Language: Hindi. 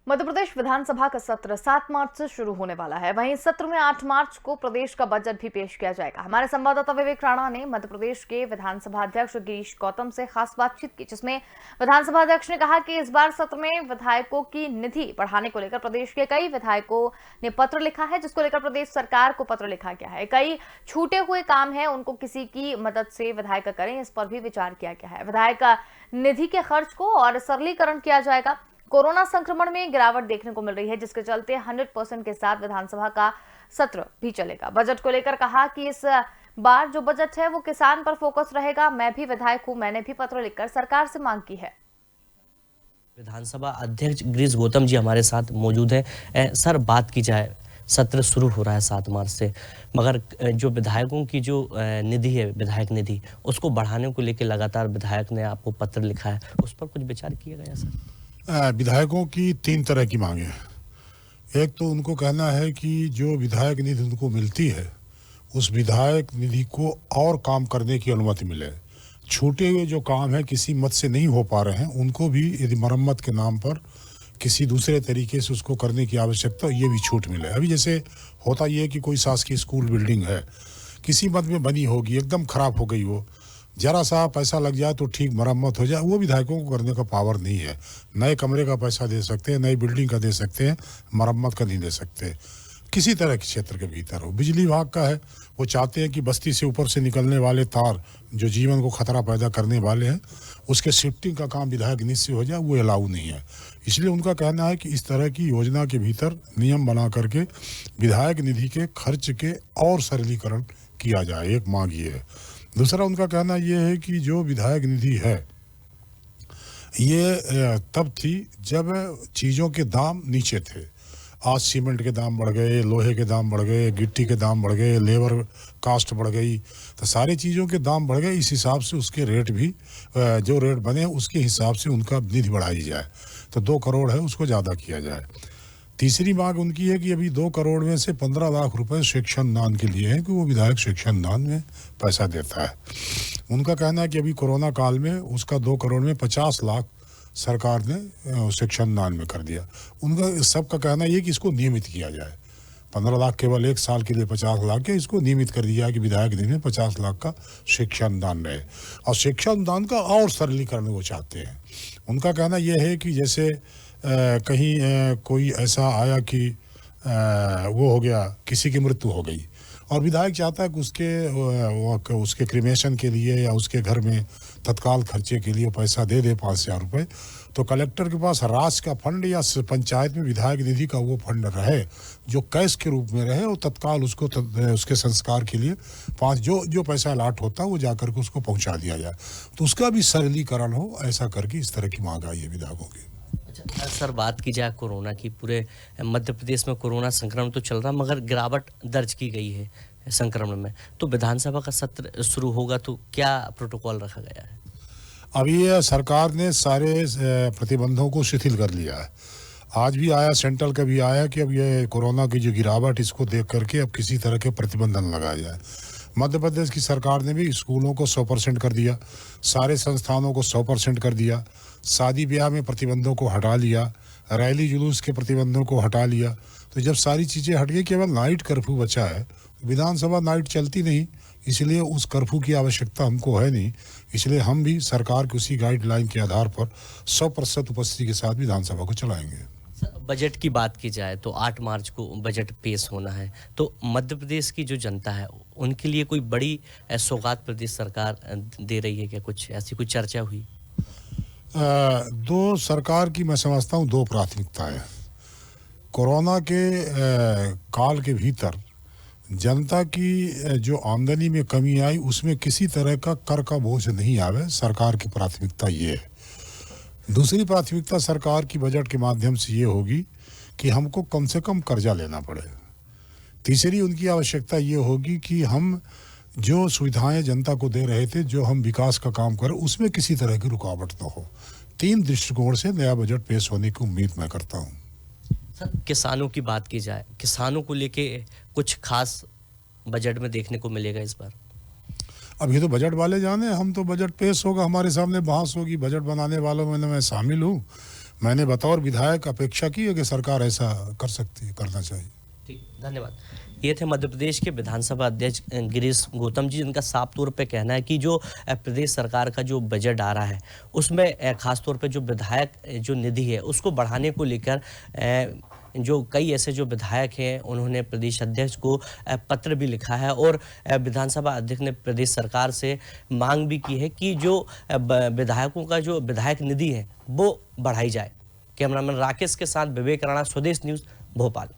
मध्य प्रदेश विधानसभा का सत्र 7 मार्च से शुरू होने वाला है। वहीं इस सत्र में 8 मार्च को प्रदेश का बजट भी पेश किया जाएगा। हमारे संवाददाता विवेक राणा ने मध्य प्रदेश के विधानसभा अध्यक्ष गिरीश गौतम से खास बातचीत की, जिसमें विधानसभा अध्यक्ष ने कहा कि इस बार सत्र में विधायकों की निधि बढ़ाने को लेकर प्रदेश के कई विधायकों ने पत्र लिखा है, जिसको लेकर प्रदेश सरकार को पत्र लिखा गया है। कई छूटे हुए काम है, उनको किसी की मदद से विधायक करें, इस पर भी विचार किया गया है। विधायक निधि के खर्च को और सरलीकरण किया जाएगा। कोरोना संक्रमण में गिरावट देखने को मिल रही है, जिसके चलते 100% के साथ विधानसभा का सत्र भी चलेगा। बजट को लेकर कहा कि इस बार जो बजट है वो किसान पर फोकस रहेगा। मैं भी विधायक हूं, मैंने भी पत्र लिखकर सरकार से मांग की है। विधानसभा अध्यक्ष गिरीश गौतम जी हमारे साथ मौजूद है। सर, बात की जाए, सत्र शुरू हो रहा है 7 मार्च से, मगर जो विधायकों की जो निधि है, विधायक निधि, उसको बढ़ाने को लेकर लगातार विधायक ने आपको पत्र लिखा है, उस पर कुछ विचार किया गया सर? विधायकों की 3 तरह की मांगे हैं। एक तो उनको कहना है कि जो विधायक निधि उनको मिलती है उस विधायक निधि को और काम करने की अनुमति मिले। छूटे हुए जो काम है किसी मत से नहीं हो पा रहे हैं, उनको भी यदि मरम्मत के नाम पर किसी दूसरे तरीके से उसको करने की आवश्यकता, ये भी छूट मिले। अभी जैसे होता ये है कि कोई शासकीय स्कूल बिल्डिंग है, किसी मत में बनी होगी, एकदम खराब हो गई, वो जरा सा पैसा लग जाए तो ठीक मरम्मत हो जाए, वो विधायकों को करने का पावर नहीं है। नए कमरे का पैसा दे सकते हैं, नई बिल्डिंग का दे सकते हैं, मरम्मत का नहीं दे सकते। किसी तरह के क्षेत्र के भीतर हो, बिजली विभाग का है, वो चाहते हैं कि बस्ती से ऊपर से निकलने वाले तार जो जीवन को खतरा पैदा करने वाले हैं, उसके शिफ्टिंग का काम विधायक निधि से हो जाए, वो अलाउ नहीं है। इसलिए उनका कहना है कि इस तरह की योजना के भीतर नियम बना करके विधायक निधि के खर्च के और सरलीकरण किया जाए, एक मांग ये है। दूसरा उनका कहना यह है कि जो विधायक निधि है ये तब थी जब चीज़ों के दाम नीचे थे। आज सीमेंट के दाम बढ़ गए, लोहे के दाम बढ़ गए, गिट्टी के दाम बढ़ गए, लेबर कास्ट बढ़ गई, तो सारी चीज़ों के दाम बढ़ गए। इस हिसाब से उसके रेट भी, जो रेट बने उसके हिसाब से उनका निधि बढ़ाई जाए। तो 2 करोड़ है, उसको ज़्यादा किया जाए। तीसरी मांग उनकी है कि अभी 2 करोड़ में से 15 लाख रुपए शिक्षण दान के लिए है कि वो विधायक शिक्षण दान में पैसा देता है। उनका कहना है कि अभी कोरोना काल में उसका 2 करोड़ में 50 लाख सरकार ने शिक्षण दान में कर दिया। उनका सबका कहना ये कि इसको नियमित किया जाए। 15 लाख केवल 1 साल के लिए 50 लाख के, इसको नियमित कर दिया कि विधायक निधि में 50 लाख का शिक्षण दान रहे। और शिक्षण दान का और सरलीकरण वो चाहते हैं। उनका कहना यह है कि जैसे कहीं कोई ऐसा आया कि वो हो गया, किसी की मृत्यु हो गई और विधायक चाहता है कि उसके क्रिमेशन के लिए या उसके घर में तत्काल खर्चे के लिए पैसा दे दे 5,000 रुपये, तो कलेक्टर के पास राष्ट्र का फंड या पंचायत में विधायक निधि का वो फंड रहे जो कैश के रूप में रहे, और तत्काल उसको उसके संस्कार के लिए जो पैसा अलाट होता है वो जाकर के उसको पहुंचा दिया जाए। तो उसका भी सरलीकरण हो, ऐसा करके इस तरह की मांग आई है विधायकों की। सर, बात की जाए कोरोना की, पूरे मध्य प्रदेश में कोरोना संक्रमण तो चल रहा, मगर गिरावट दर्ज की गई है संक्रमण में। तो विधानसभा का सत्र शुरू होगा तो क्या प्रोटोकॉल रखा गया है? अभी सरकार ने सारे प्रतिबंधों को शिथिल कर लिया है। आज भी आया, सेंट्रल का भी आया कि अब ये कोरोना की जो गिरावट, इसको देख करके अब किसी तरह के प्रतिबंधन लगाया जाए। मध्य प्रदेश की सरकार ने भी स्कूलों को 100% कर दिया, सारे संस्थानों को 100% कर दिया, शादी ब्याह में प्रतिबंधों को हटा लिया, रैली जुलूस के प्रतिबंधों को हटा लिया। तो जब सारी चीज़ें हट गई, केवल नाइट कर्फ्यू बचा है। विधानसभा नाइट चलती नहीं, इसलिए उस कर्फ्यू की आवश्यकता हमको है नहीं। इसलिए हम भी सरकार की उसी गाइडलाइन के आधार पर 100% उपस्थिति के साथ विधानसभा को चलाएंगे। बजट की बात की जाए तो 8 मार्च को बजट पेश होना है, तो मध्य प्रदेश की जो जनता है उनके लिए कोई बड़ी सौगात प्रदेश सरकार दे रही है क्या? कुछ ऐसी कोई चर्चा हुई? 2 सरकार की मैं समझता हूँ 2 प्राथमिकताएं। कोरोना के काल के भीतर जनता की जो आमदनी में कमी आई, उसमें किसी तरह का कर का बोझ नहीं आवे, सरकार की प्राथमिकता ये है। दूसरी प्राथमिकता सरकार की बजट के माध्यम से ये होगी कि हमको कम से कम कर्जा लेना पड़े। तीसरी उनकी आवश्यकता ये होगी कि हम जो सुविधाएं जनता को दे रहे थे, जो हम विकास का काम करें, उसमें किसी तरह की रुकावट न हो। 3 दृष्टिकोण से नया बजट पेश होने की उम्मीद मैं करता हूँ। सर, किसानों की बात की जाए, किसानों को लेके कुछ खास बजट में देखने को मिलेगा इस बार? अब ये तो बजट वाले जाने, हम तो बजट पेश होगा, हमारे सामने बहस होगी, बजट बनाने वालों में मैं शामिल हूँ। मैंने बतौर विधायक अपेक्षा की है कि सरकार ऐसा कर सकती है, करना चाहिए। ठीक, धन्यवाद। ये थे मध्य प्रदेश के विधानसभा अध्यक्ष गिरीश गौतम जी, जिनका साफ तौर पे कहना है कि जो प्रदेश सरकार का जो बजट आ रहा है उसमें खास तौर पे जो विधायक जो निधि है उसको बढ़ाने को लेकर जो कई ऐसे जो विधायक हैं उन्होंने प्रदेश अध्यक्ष को पत्र भी लिखा है और विधानसभा अध्यक्ष ने प्रदेश सरकार से मांग भी की है कि जो विधायकों का जो विधायक निधि है वो बढ़ाई जाए। कैमरामैन राकेश के साथ विवेक राणा, स्वदेश न्यूज़, भोपाल।